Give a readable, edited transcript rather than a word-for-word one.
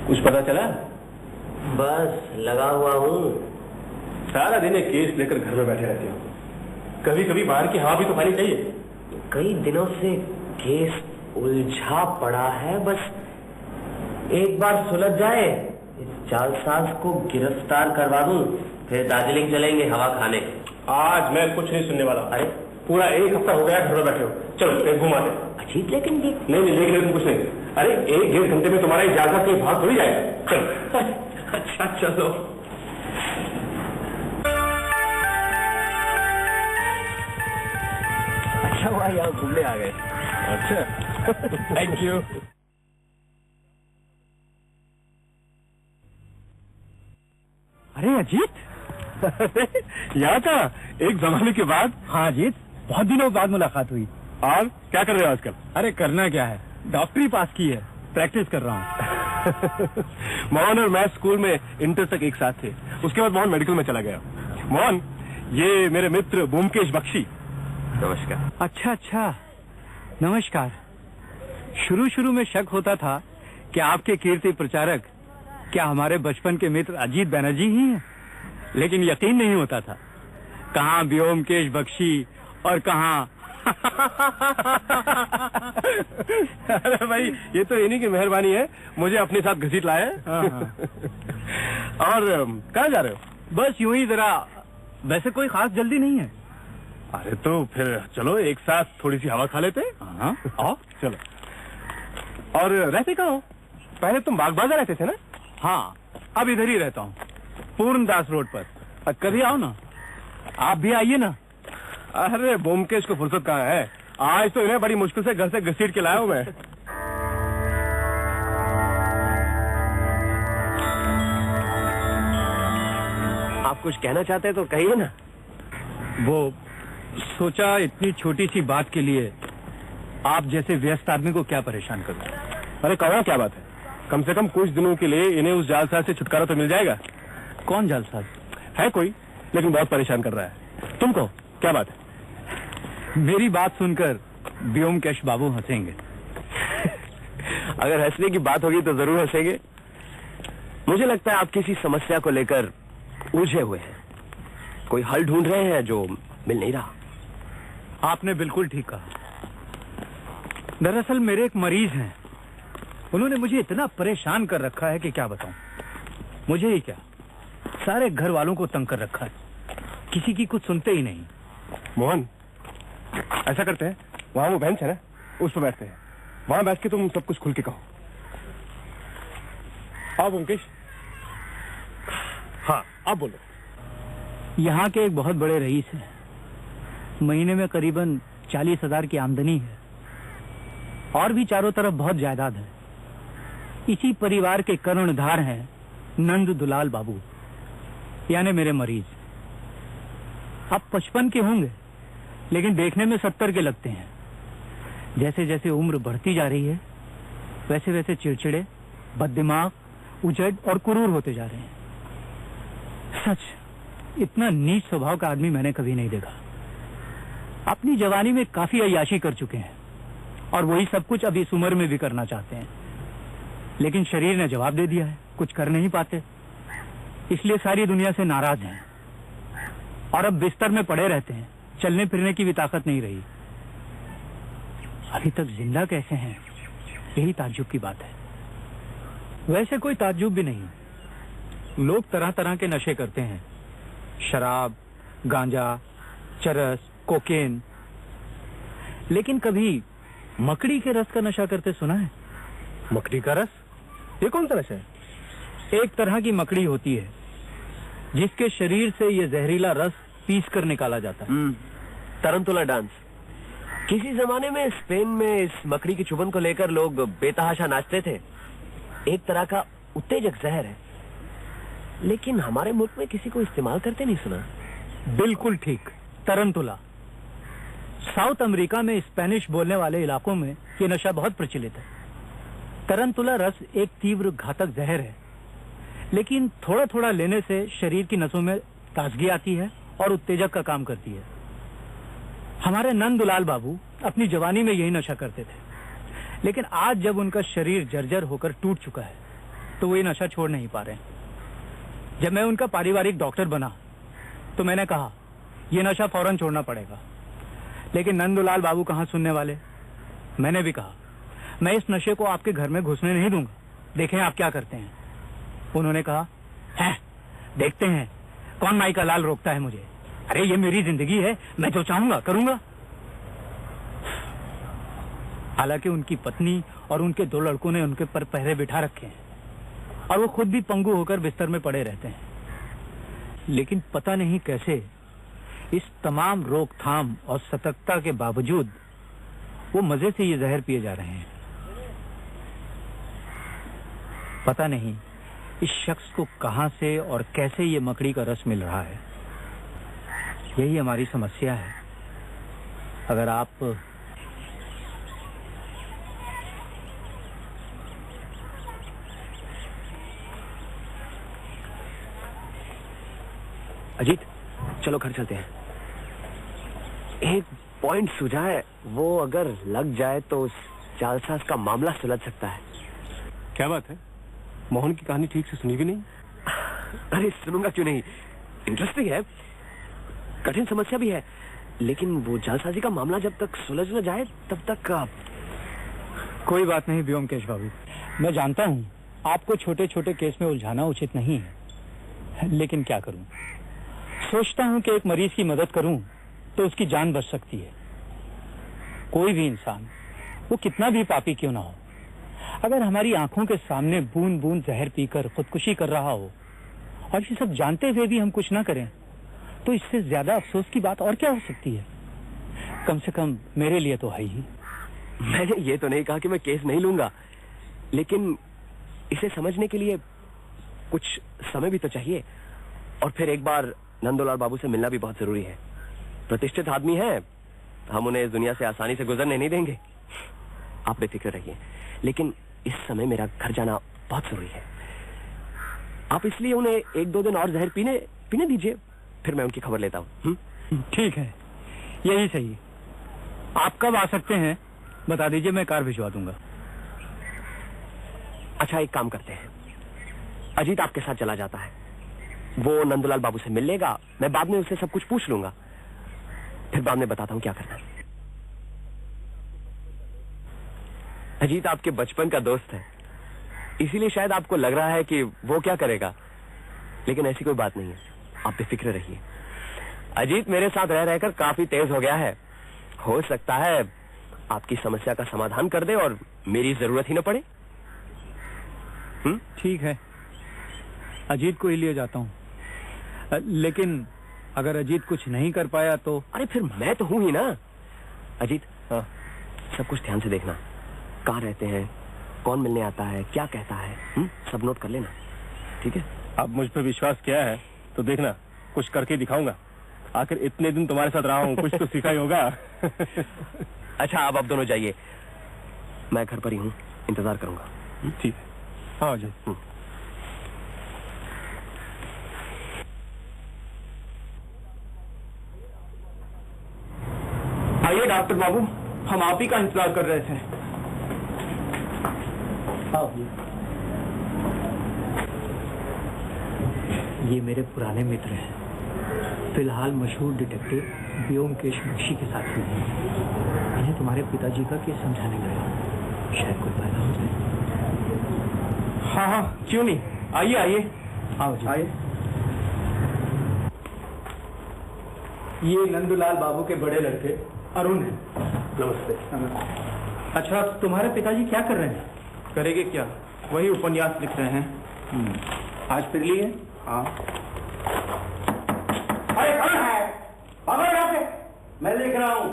कुछ पता चला? बस लगा हुआ हूँ। सारा दिन एक केस लेकर घर में बैठे रहते हो। कभी कभी बाहर की हवा भी तो खानी चाहिए। कई दिनों से केस उलझा पड़ा है, बस एक बार सुलझ जाए, इस जालसाज को गिरफ्तार करवा दूं, फिर दार्जिलिंग चलेंगे हवा खाने। आज मैं कुछ नहीं सुनने वाला। अरे पूरा एक हफ्ता हो गया घर में बैठे हो। चलो एक घुमा दे। अजीत लेकिन ये नहीं लेकिन कुछ नहीं। अरे एक डेढ़ घंटे में तुम्हारा जालसाज कहीं भाग थोड़ी जाएगा। चलो। अच्छा चलो। अच्छा हुआ यहाँ घूमने आ गए। अच्छा थैंक यू। अरे अजीत यहाँ था एक जमाने के बाद। हाँ अजीत, बहुत दिनों बाद मुलाकात हुई। और क्या कर रहे हो आजकल? अरे करना क्या है, डॉक्टरी पास की है, प्रैक्टिस कर रहा हूँ। मोहन और मैं स्कूल में इंटर तक एक साथ थे। उसके बाद मोहन मेडिकल में चला गया। मोहन, ये मेरे मित्र ब्योमकेश बख्शी। नमस्कार। अच्छा नमस्कार। शुरू में शक होता था कि आपके कीर्ति प्रचारक क्या हमारे बचपन के मित्र अजीत बनर्जी ही हैं, लेकिन यकीन नहीं होता था। कहाँ ब्योमकेश बख्शी और कहाँ अरे भाई, ये तो इन्हीं की मेहरबानी है, मुझे अपने साथ घसीट लाया। और कहाँ जा रहे हो? बस यूं ही जरा, वैसे कोई खास जल्दी नहीं है। अरे तो फिर चलो एक साथ थोड़ी सी हवा खा लेते। हाँ आओ। चलो। और रहते कहाँ हो? पहले तुम बाग बाजार रहते थे ना? हाँ अब इधर ही रहता हूँ, पूर्णदास रोड पर। कभी आओ ना, आप भी आइए ना। अरे ब्योमकेश को फुर्सत कहाँ है, आज तो इन्हें बड़ी मुश्किल से घर से घसीट के लाया हूँ मैं। आप कुछ कहना चाहते हैं तो कहिए ना। वो सोचा इतनी छोटी सी बात के लिए आप जैसे व्यस्त आदमी को क्या परेशान करूं। अरे कहो क्या बात है, कम से कम कुछ दिनों के लिए इन्हें उस जालसाज से छुटकारा तो मिल जाएगा। कौन जालसाज? है कोई, लेकिन बहुत परेशान कर रहा है। तुम कहो क्या बात है? मेरी बात सुनकर ब्योमकेश बाबू हंसेंगे। अगर हंसने की बात होगी तो जरूर हंसेंगे। मुझे लगता है आप किसी समस्या को लेकर उलझे हुए हैं, कोई हल ढूंढ रहे हैं जो मिल नहीं रहा। आपने बिल्कुल ठीक कहा। दरअसल मेरे एक मरीज हैं, उन्होंने मुझे इतना परेशान कर रखा है कि क्या बताऊं। मुझे ही क्या, सारे घर वालों को तंग कर रखा है, किसी की कुछ सुनते ही नहीं। मोहन, ऐसा करते हैं, वहां वो बेंच है ना, उस पर बैठते हैं, वहां बैठ के तुम सब कुछ खुल के कहो। आओ ब्योमकेश। हाँ आप बोलो। यहाँ के एक बहुत बड़े रईस हैं, महीने में करीबन 40,000 की आमदनी है, और भी चारों तरफ बहुत जायदाद है। इसी परिवार के कर्णधार हैं नंद दुलाल बाबू, यानी मेरे मरीज। अब 55 के होंगे, लेकिन देखने में 70 के लगते हैं। जैसे जैसे उम्र बढ़ती जा रही है, वैसे वैसे चिड़चिड़े, बददिमाग, उजड़ और कुरूर होते जा रहे हैं। सच, इतना नीच स्वभाव का आदमी मैंने कभी नहीं देखा। अपनी जवानी में काफी अय्याशी कर चुके हैं, और वही सब कुछ अब इस उम्र में भी करना चाहते हैं, लेकिन शरीर ने जवाब दे दिया है, कुछ कर नहीं पाते। इसलिए सारी दुनिया से नाराज हैं, और अब बिस्तर में पड़े रहते हैं, चलने फिरने की भी ताकत नहीं रही। अभी तक जिंदा कैसे हैं, यही ताज्जुब की बात है। वैसे कोई ताज्जुब भी नहीं, लोग तरह तरह के नशे करते हैं, शराब, गांजा, चरस, कोकेन, लेकिन कभी मकड़ी के रस का नशा करते सुना है? मकड़ी का रस? ये कौन सा नशा है? एक तरह की मकड़ी होती है जिसके शरीर से ये जहरीला रस पीस कर निकाला जाता है। तरंतुला डांस। किसी जमाने में स्पेन में इस मकड़ी की चुभन को लेकर लोग बेतहाशा नाचते थे। एक तरह का उत्तेजक जहर है, लेकिन हमारे मुल्क में किसी को इस्तेमाल करते नहीं सुना। बिल्कुल ठीक, तरंतुला। साउथ अमेरिका में स्पेनिश बोलने वाले इलाकों में ये नशा बहुत प्रचलित है। तरंतुला रस एक तीव्र घातक जहर है, लेकिन थोड़ा थोड़ा लेने से शरीर की नसों में ताजगी आती है और उत्तेजक का काम करती है। हमारे नंदुलाल बाबू अपनी जवानी में यही नशा करते थे, लेकिन आज जब उनका शरीर जर्जर होकर टूट चुका है, तो वो ये नशा छोड़ नहीं पा रहे। जब मैं उनका पारिवारिक डॉक्टर बना तो मैंने कहा ये नशा फौरन छोड़ना पड़ेगा, लेकिन नंदलाल बाबू कहाँ सुनने वाले। मैंने भी कहा मैं इस नशे को आपके घर में घुसने नहीं दूंगा, देखें आप क्या करते हैं। उन्होंने कहा है देखते हैं कौन माई का लाल रोकता है मुझे। अरे ये मेरी जिंदगी है, मैं जो चाहूंगा करूंगा। हालांकि उनकी पत्नी और उनके 2 लड़कों ने उनके पर पहरे बिठा रखे हैं और वो खुद भी पंगु होकर बिस्तर में पड़े रहते हैं, लेकिन पता नहीं कैसे इस तमाम रोकथाम और सतर्कता के बावजूद वो मजे से ये जहर पिए जा रहे हैं। पता नहीं इस शख्स को कहां से और कैसे ये मकड़ी का रस मिल रहा है। यही हमारी समस्या है। अगर आप अजीत, चलो घर चलते हैं। एक पॉइंट सूझा है, वो अगर लग जाए तो उस जालसाज का मामला सुलझ सकता है। क्या बात है? मोहन की कहानी ठीक से सुनी भी नहीं? अरे सुनूंगा क्यों नहीं, इंटरेस्टिंग है, कठिन समस्या भी है, लेकिन वो जालसाजी का मामला जब तक सुलझ न जाए तब तक कोई बात नहीं व्योमकेश बाबू, मैं जानता हूं आपको छोटे छोटे केस में उलझाना उचित नहीं है, लेकिन क्या करूं। सोचता हूं कि एक मरीज की मदद करूं तो उसकी जान बच सकती है। कोई भी इंसान, वो कितना भी पापी क्यों ना हो, अगर हमारी आंखों के सामने बूंद बूंद जहर पीकर खुदकुशी कर रहा हो और ये सब जानते हुए भी हम कुछ ना करें, तो इससे ज्यादा अफसोस की बात और क्या हो सकती है। कम से कम मेरे लिए तो है ही। मैंने ये तो नहीं कहा कि मैं केस नहीं लूंगा, लेकिन इसे समझने के लिए कुछ समय भी तो चाहिए, और फिर एक बार नंदलाल बाबू से मिलना भी बहुत जरूरी है। प्रतिष्ठित आदमी है, हम उन्हें इस दुनिया से आसानी से गुजरने नहीं देंगे। आप बेफिक्र रहिए, लेकिन इस समय मेरा घर जाना बहुत जरूरी है। आप इसलिए उन्हें 1-2 दिन और जहर पीने दीजिए, फिर मैं उनकी खबर लेता हूँ। ठीक है, यही सही। आप कब आ सकते हैं बता दीजिए, मैं कार भिजवा दूंगा। अच्छा, एक काम करते हैं, अजीत आपके साथ चला जाता है, वो नंदलाल बाबू से मिल लेगा, मैं बाद में उससे सब कुछ पूछ लूंगा, फिर बाद में बताता हूं क्या करना है। अजीत आपके बचपन का दोस्त है, इसीलिए शायद आपको लग रहा है कि वो क्या करेगा, लेकिन ऐसी कोई बात नहीं है, आप बेफिक्र रहिए। अजीत मेरे साथ रह रहकर काफी तेज हो गया है, हो सकता है आपकी समस्या का समाधान कर दे और मेरी जरूरत ही न पड़े। ठीक है, अजीत को ही लिए जाता हूँ, लेकिन अगर अजीत कुछ नहीं कर पाया तो? अरे फिर मैं तो हूं ही ना। अजीत, हाँ, सब कुछ ध्यान से देखना, कहाँ रहते हैं, कौन मिलने आता है, क्या कहता है, सब नोट कर लेना, ठीक है? आप मुझ पर विश्वास किया है तो देखना, कुछ करके दिखाऊंगा। आखिर इतने दिन तुम्हारे साथ रहा हूँ, कुछ तो सीखा ही होगा। अच्छा, अब आप दोनों जाइए, मैं घर पर ही हूँ, इंतजार करूंगा। ठीक है, हाँ जी। आइए डॉक्टर बाबू, हम आप ही का इंतजार कर रहे थे। ये मेरे पुराने मित्र हैं, फिलहाल मशहूर डिटेक्टिव व्योमकेश बख्शी के साथ हुए हैं। इन्हें तुम्हारे पिताजी का केस समझाने गए, शायद कोई फायदा हो जाए। हाँ हाँ, क्यों नहीं, आइए आइए। आओ जी। आइए। ये नंदलाल बाबू के बड़े लड़के अरुण हैं। नमस्ते। अच्छा, तुम्हारे पिताजी क्या कर रहे हैं? करेंगे क्या, वही उपन्यास लिख रहे हैं। आज फिर लिए? हाँ। अरे कौन है? बाबा यहाँ पे, मैं लिख रहा हूँ।